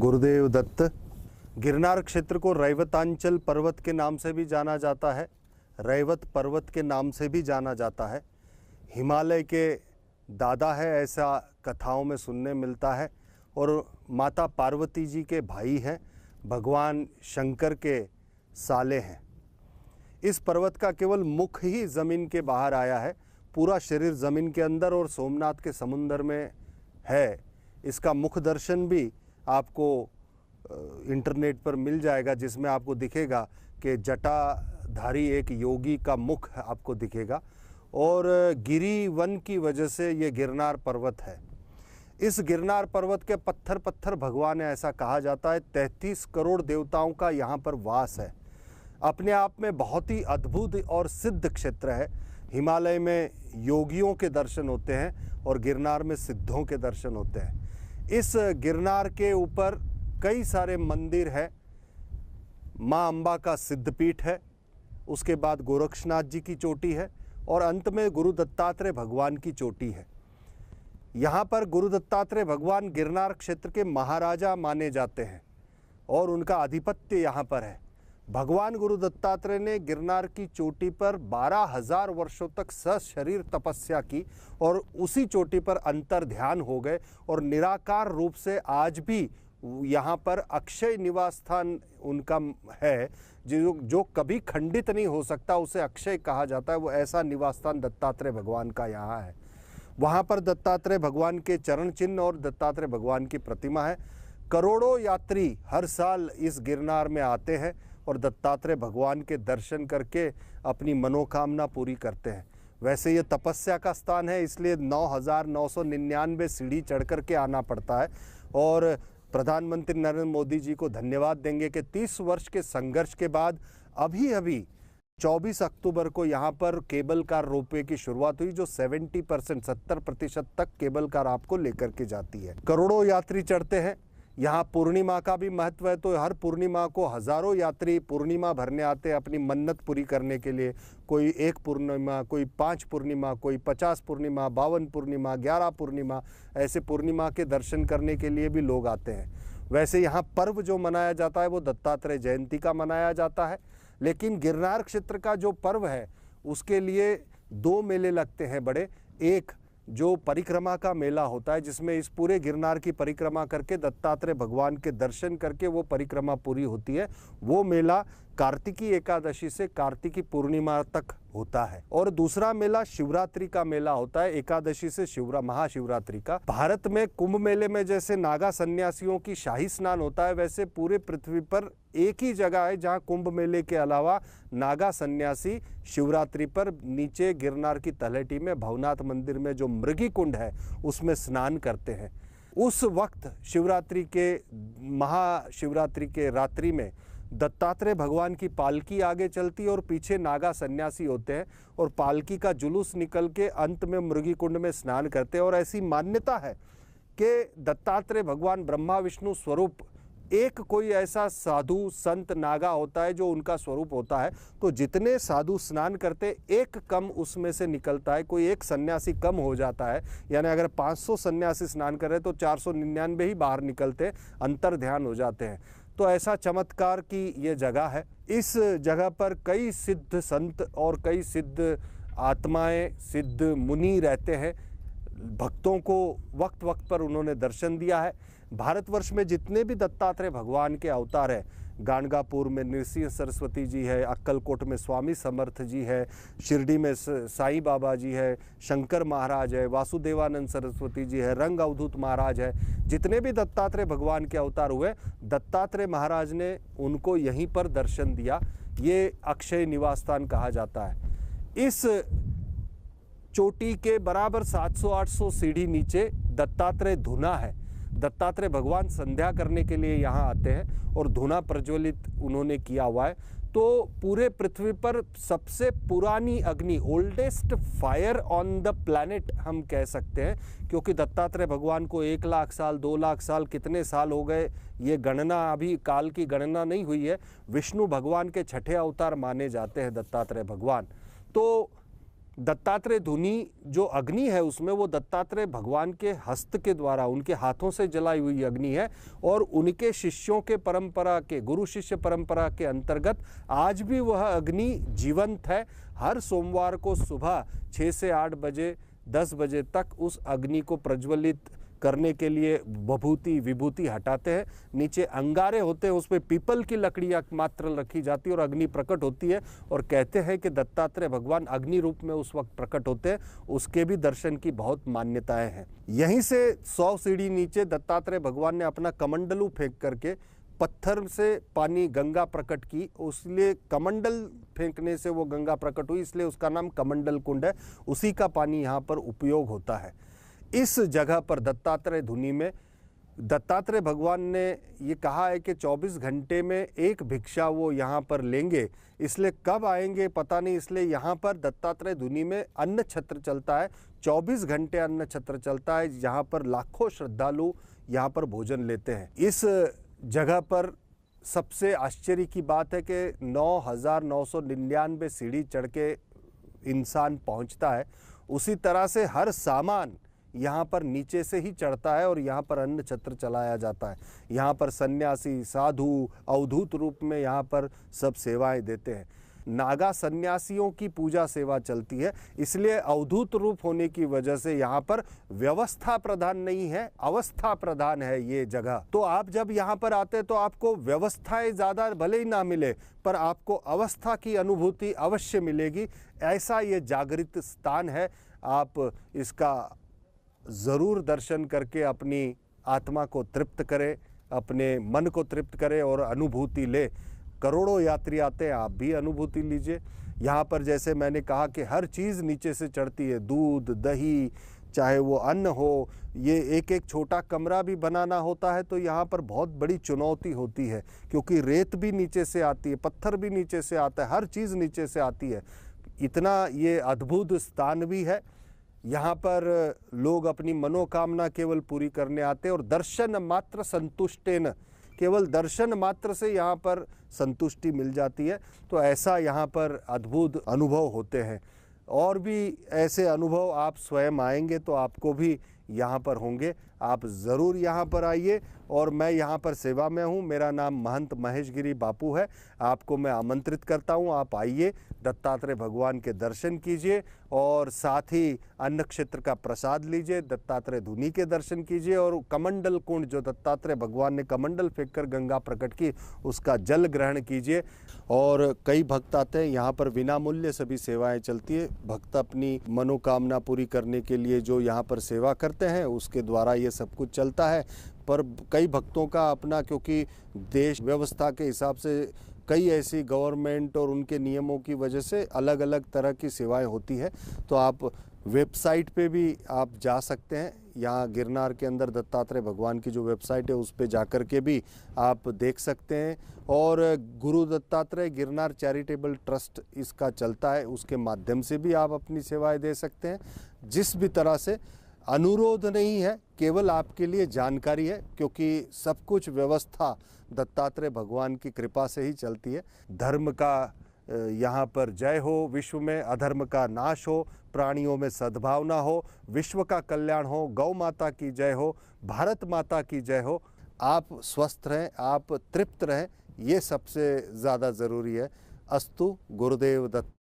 गुरुदेव दत्त। गिरनार क्षेत्र को रैवतांचल पर्वत के नाम से भी जाना जाता है, रैवत पर्वत के नाम से भी जाना जाता है। हिमालय के दादा है ऐसा कथाओं में सुनने मिलता है और माता पार्वती जी के भाई हैं, भगवान शंकर के साले हैं। इस पर्वत का केवल मुख ही ज़मीन के बाहर आया है, पूरा शरीर ज़मीन के अंदर और सोमनाथ के समुंदर में है। इसका मुख दर्शन भी आपको इंटरनेट पर मिल जाएगा, जिसमें आपको दिखेगा कि जटाधारी एक योगी का मुख आपको दिखेगा और गिरी वन की वजह से ये गिरनार पर्वत है। इस गिरनार पर्वत के पत्थर पत्थर भगवान है ऐसा कहा जाता है। 33 करोड़ देवताओं का यहाँ पर वास है। अपने आप में बहुत ही अद्भुत और सिद्ध क्षेत्र है। हिमालय में योगियों के दर्शन होते हैं और गिरनार में सिद्धों के दर्शन होते हैं। इस गिरनार के ऊपर कई सारे मंदिर हैं। माँ अम्बा का सिद्धपीठ है, उसके बाद गोरक्षनाथ जी की चोटी है और अंत में गुरु दत्तात्रेय भगवान की चोटी है। यहाँ पर गुरु दत्तात्रेय भगवान गिरनार क्षेत्र के महाराजा माने जाते हैं और उनका आधिपत्य यहाँ पर है। भगवान गुरु दत्तात्रेय ने गिरनार की चोटी पर 12,000 वर्षों तक सशरीर तपस्या की और उसी चोटी पर अंतर ध्यान हो गए और निराकार रूप से आज भी यहाँ पर अक्षय निवास स्थान उनका है, जो कभी खंडित नहीं हो सकता, उसे अक्षय कहा जाता है। वो ऐसा निवास स्थान दत्तात्रेय भगवान का यहाँ है। वहाँ पर दत्तात्रेय भगवान के चरण चिन्ह और दत्तात्रेय भगवान की प्रतिमा है। करोड़ों यात्री हर साल इस गिरनार में आते हैं और दत्तात्रेय भगवान के दर्शन करके अपनी मनोकामना पूरी करते हैं। वैसे ये तपस्या का स्थान है, इसलिए 9,999 सीढ़ी चढ़ कर के आना पड़ता है। और प्रधानमंत्री नरेंद्र मोदी जी को धन्यवाद देंगे कि 30 वर्ष के संघर्ष के बाद अभी 24 अक्टूबर को यहाँ पर केबल कार रोपवे की शुरुआत हुई, जो 70% तक केबल कार आपको लेकर के जाती है। करोड़ों यात्री चढ़ते हैं। यहाँ पूर्णिमा का भी महत्व है, तो हर पूर्णिमा को हजारों यात्री पूर्णिमा भरने आते हैं अपनी मन्नत पूरी करने के लिए। कोई 1 पूर्णिमा, कोई 5 पूर्णिमा, कोई 50 पूर्णिमा, 52 पूर्णिमा, 11 पूर्णिमा, ऐसे पूर्णिमा के दर्शन करने के लिए भी लोग आते हैं। वैसे यहाँ पर्व जो मनाया जाता है वो दत्तात्रेय जयंती का मनाया जाता है, लेकिन गिरनार क्षेत्र का जो पर्व है उसके लिए 2 मेले लगते हैं बड़े। एक जो परिक्रमा का मेला होता है, जिसमें इस पूरे गिरनार की परिक्रमा करके दत्तात्रेय भगवान के दर्शन करके वो परिक्रमा पूरी होती है। वो मेला कार्तिकी एकादशी से कार्तिकी पूर्णिमा तक होता है। और दूसरा मेला शिवरात्रि का मेला होता है, एकादशी से महाशिवरात्रि का। भारत में कुंभ मेले में जैसे नागा सन्यासियों की शाही स्नान होता है, वैसे पूरे पृथ्वी पर एक ही जगह है जहां कुंभ मेले के अलावा नागा सन्यासी शिवरात्रि पर नीचे गिरनार की तलहटी में भवनाथ मंदिर में जो मृगी कुंड है उसमें स्नान करते हैं। उस वक्त महाशिवरात्रि के रात्रि में दत्तात्रेय भगवान की पालकी आगे चलती है और पीछे नागा सन्यासी होते हैं और पालकी का जुलूस निकल के अंत में मृगी कुंड में स्नान करते हैं। और ऐसी मान्यता है कि दत्तात्रेय भगवान ब्रह्मा विष्णु स्वरूप एक कोई ऐसा साधु संत नागा होता है जो उनका स्वरूप होता है, तो जितने साधु स्नान करते एक कम उसमें से निकलता है, कोई एक सन्यासी कम हो जाता है। यानी अगर 500 सन्यासी स्नान कर रहे तो 499 ही बाहर निकलते, अंतर ध्यान हो जाते हैं। तो ऐसा चमत्कार की ये जगह है। इस जगह पर कई सिद्ध संत और कई सिद्ध आत्माएं, सिद्ध मुनि रहते हैं। भक्तों को वक्त वक्त पर उन्होंने दर्शन दिया है। भारतवर्ष में जितने भी दत्तात्रेय भगवान के अवतार हैं, गाणगापुर में नृसिंह सरस्वती जी है, अक्कलकोट में स्वामी समर्थ जी है, शिरडी में साईं बाबा जी है, शंकर महाराज है, वासुदेवानंद सरस्वती जी है, रंग अवधूत महाराज है। जितने भी दत्तात्रेय भगवान के अवतार हुए, दत्तात्रेय महाराज ने उनको यहीं पर दर्शन दिया। ये अक्षय निवास स्थान कहा जाता है। इस चोटी के बराबर 700-800 सीढ़ी नीचे दत्तात्रेय धुना है। दत्तात्रेय भगवान संध्या करने के लिए यहाँ आते हैं और धुना प्रज्वलित उन्होंने किया हुआ है। तो पूरे पृथ्वी पर सबसे पुरानी अग्नि, oldest fire on the planet हम कह सकते हैं, क्योंकि दत्तात्रेय भगवान को 1 लाख साल, 2 लाख साल, कितने साल हो गए ये गणना, अभी काल की गणना नहीं हुई है। विष्णु भगवान के 6ठे अवतार माने जाते हैं दत्तात्रेय भगवान। तो दत्तात्रेय धुनी जो अग्नि है उसमें वो दत्तात्रेय भगवान के हस्त के द्वारा, उनके हाथों से जलाई हुई अग्नि है और उनके शिष्यों के परंपरा के, गुरु शिष्य परंपरा के अंतर्गत आज भी वह अग्नि जीवंत है। हर सोमवार को सुबह 6 से 8 बजे 10 बजे तक उस अग्नि को प्रज्वलित करने के लिए भभूति विभूति हटाते हैं। नीचे अंगारे होते हैं, उस पर पीपल की लकड़ियाँ मात्र रखी जाती है और अग्नि प्रकट होती है और कहते हैं कि दत्तात्रेय भगवान अग्नि रूप में उस वक्त प्रकट होते हैं। उसके भी दर्शन की बहुत मान्यताएं हैं। यहीं से 100 सीढ़ी नीचे दत्तात्रेय भगवान ने अपना कमंडलू फेंक करके पत्थर से पानी गंगा प्रकट की, इसलिए कमंडल फेंकने से वो गंगा प्रकट हुई, इसलिए उसका नाम कमंडल कुंड है। उसी का पानी यहाँ पर उपयोग होता है। इस जगह पर दत्तात्रेय धुनी में दत्तात्रेय भगवान ने ये कहा है कि 24 घंटे में एक भिक्षा वो यहाँ पर लेंगे, इसलिए कब आएंगे पता नहीं, इसलिए यहाँ पर दत्तात्रेय धुनी में अन्न छत्र चलता है। 24 घंटे अन्न छत्र चलता है, यहाँ पर लाखों श्रद्धालु यहाँ पर भोजन लेते हैं। इस जगह पर सबसे आश्चर्य की बात है कि 9,999 सीढ़ी चढ़ के इंसान पहुँचता है। उसी तरह से हर सामान यहाँ पर नीचे से ही चढ़ता है और यहाँ पर अन्न छत्र चलाया जाता है। यहाँ पर सन्यासी, साधु, अवधूत रूप में यहाँ पर सब सेवाएं देते हैं। नागा सन्यासियों की पूजा सेवा चलती है, इसलिए अवधूत रूप होने की वजह से यहाँ पर व्यवस्था प्रधान नहीं है, अवस्था प्रधान है ये जगह। तो आप जब यहाँ पर आते हैं तो आपको व्यवस्थाएं ज़्यादा भले ही ना मिले, पर आपको अवस्था की अनुभूति अवश्य मिलेगी। ऐसा ये जागृत स्थान है। आप इसका ज़रूर दर्शन करके अपनी आत्मा को तृप्त करें, अपने मन को तृप्त करें और अनुभूति ले। करोड़ों यात्री आते हैं, आप भी अनुभूति लीजिए। यहाँ पर जैसे मैंने कहा कि हर चीज़ नीचे से चढ़ती है, दूध, दही, चाहे वो अन्न हो। ये एक एक छोटा कमरा भी बनाना होता है तो यहाँ पर बहुत बड़ी चुनौती होती है, क्योंकि रेत भी नीचे से आती है, पत्थर भी नीचे से आता है, हर चीज़ नीचे से आती है। इतना ये अद्भुत स्थान भी है। यहाँ पर लोग अपनी मनोकामना केवल पूरी करने आते हैं और दर्शन मात्र संतुष्टेन, केवल दर्शन मात्र से यहाँ पर संतुष्टि मिल जाती है। तो ऐसा यहाँ पर अद्भुत अनुभव होते हैं। और भी ऐसे अनुभव आप स्वयं आएंगे तो आपको भी यहाँ पर होंगे। आप ज़रूर यहाँ पर आइए और मैं यहाँ पर सेवा में हूँ। मेरा नाम महंत महेश गिरी बापू है। आपको मैं आमंत्रित करता हूँ, आप आइए, दत्तात्रेय भगवान के दर्शन कीजिए और साथ ही अन्न क्षेत्र का प्रसाद लीजिए, दत्तात्रेय धुनी के दर्शन कीजिए और कमंडल कुंड जो दत्तात्रेय भगवान ने कमंडल फेंककर गंगा प्रकट की, उसका जल ग्रहण कीजिए। और कई भक्त आते हैं, यहाँ पर बिना मूल्य सभी सेवाएं चलती है। भक्त अपनी मनोकामना पूरी करने के लिए जो यहाँ पर सेवा करते हैं उसके द्वारा ये सब कुछ चलता है। पर कई भक्तों का अपना, क्योंकि देश व्यवस्था के हिसाब से कई ऐसी गवर्नमेंट और उनके नियमों की वजह से अलग अलग तरह की सेवाएं होती है, तो आप वेबसाइट पे भी आप जा सकते हैं। यहाँ गिरनार के अंदर दत्तात्रेय भगवान की जो वेबसाइट है उस पे जाकर के भी आप देख सकते हैं। और गुरु दत्तात्रेय गिरनार चैरिटेबल ट्रस्ट इसका चलता है, उसके माध्यम से भी आप अपनी सेवाएं दे सकते हैं। जिस भी तरह से अनुरोध नहीं है, केवल आपके लिए जानकारी है, क्योंकि सब कुछ व्यवस्था दत्तात्रेय भगवान की कृपा से ही चलती है। धर्म का यहाँ पर जय हो, विश्व में अधर्म का नाश हो, प्राणियों में सद्भावना हो, विश्व का कल्याण हो, गौ माता की जय हो, भारत माता की जय हो। आप स्वस्थ रहें, आप तृप्त रहें, ये सबसे ज़्यादा ज़रूरी है। अस्तु। गुरुदेव दत्त।